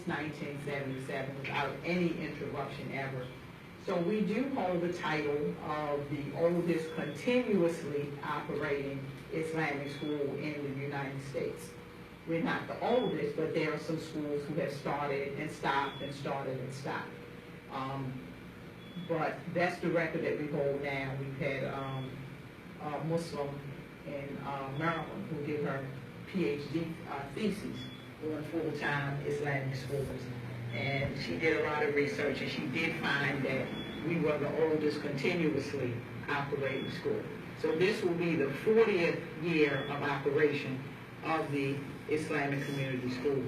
1977 without any interruption ever. So we do hold the title of the oldest continuously operating Islamic school in the United States. We're not the oldest, but there are some schools who have started and stopped and started and stopped. But that's the record that we hold now. We've had a Muslim in Maryland who did her PhD thesis on full-time Islamic schools. And she did a lot of research, and she did find that we were the oldest continuously operating school. So this will be the 40th year of operation of the Islamic Community School.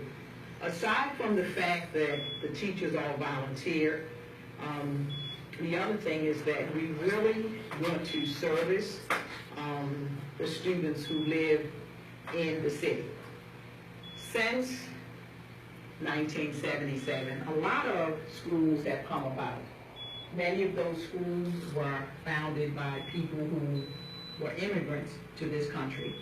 Aside from the fact that the teachers all volunteer, the other thing is that we really want to service the students who live in the city. Since 1977, a lot of schools have come about. Many of those schools were founded by people who were immigrants to this country,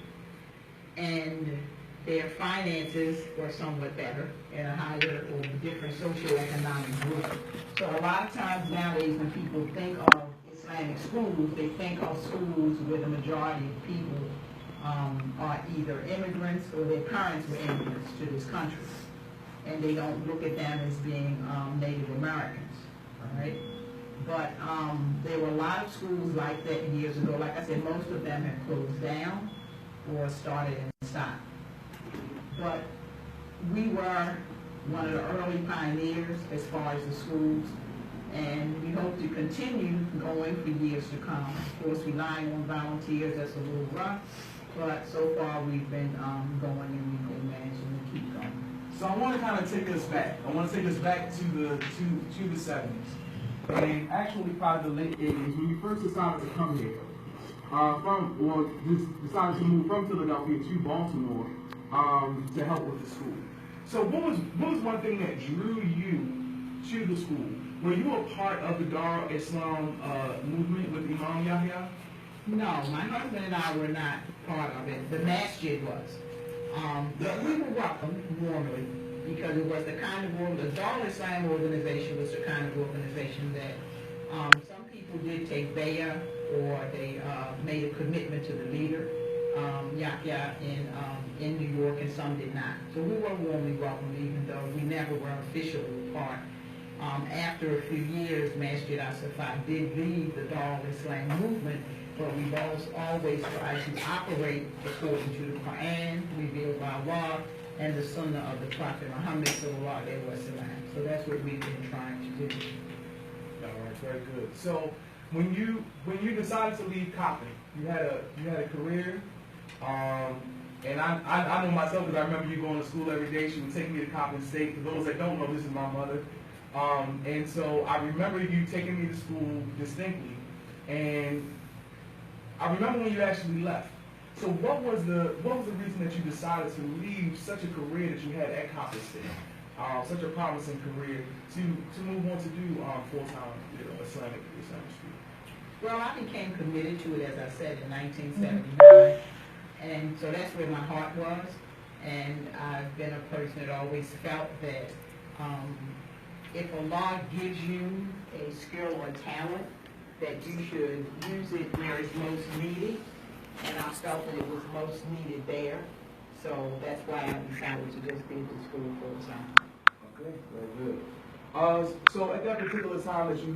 and their finances were somewhat better in a higher or different socioeconomic group. So a lot of times nowadays when people think of Islamic schools, they think of schools where the majority of people are either immigrants or their parents were immigrants to this country. And they don't look at them as being Native Americans, all right? But there were a lot of schools like that years ago. Like I said, most of them have closed down or started and stopped. But we were one of the early pioneers as far as the schools, and we hope to continue going for years to come. Of course, relying on volunteers, that's a little rough, but so far we've been going, and we've been managing to keep going. So I want to kind of take us back. I want to take us back to the 70s. And actually probably the late 80s when you first decided to come here. Decided to move from Philadelphia to Baltimore to help with the school. So what was one thing that drew you to the school? Were you a part of the Dar Islam movement with Imam Yahya? No, my husband and I were not part of it. The Masjid was. But we were welcomed warmly because it was the kind of the Dar Islam organization was the kind of organization that some people did take bayah, or they made a commitment to the leader, Yahya, in New York, and some did not. So we were warmly welcomed, even though we never were officially part. After a few years, Masjid Saffat did leave the Dar Islam movement, but we've always tried to operate according to the Quran, revealed by Allah, and the Sunnah of the Prophet Muhammad sallallahu alaihi wasallam. So that's what we've been trying to do. All right, very good. So when you decided to leave Coppin, you had a career, and I know myself because I remember you going to school every day. She would take me to Coppin State. For those that don't know, this is my mother, and so I remember you taking me to school distinctly, and I remember when you actually left. So what was the reason that you decided to leave such a career that you had at Coppin State, such a promising career, to move on to do full-time Islamic school? Well, I became committed to it, as I said, in 1979, and so that's where my heart was. And I've been a person that always felt that if Allah gives you a skill or talent, that you should use it where it's most needed. And I felt that it was most needed there. So that's why I decided to just be to school full time. Okay, very good. So at that particular time that you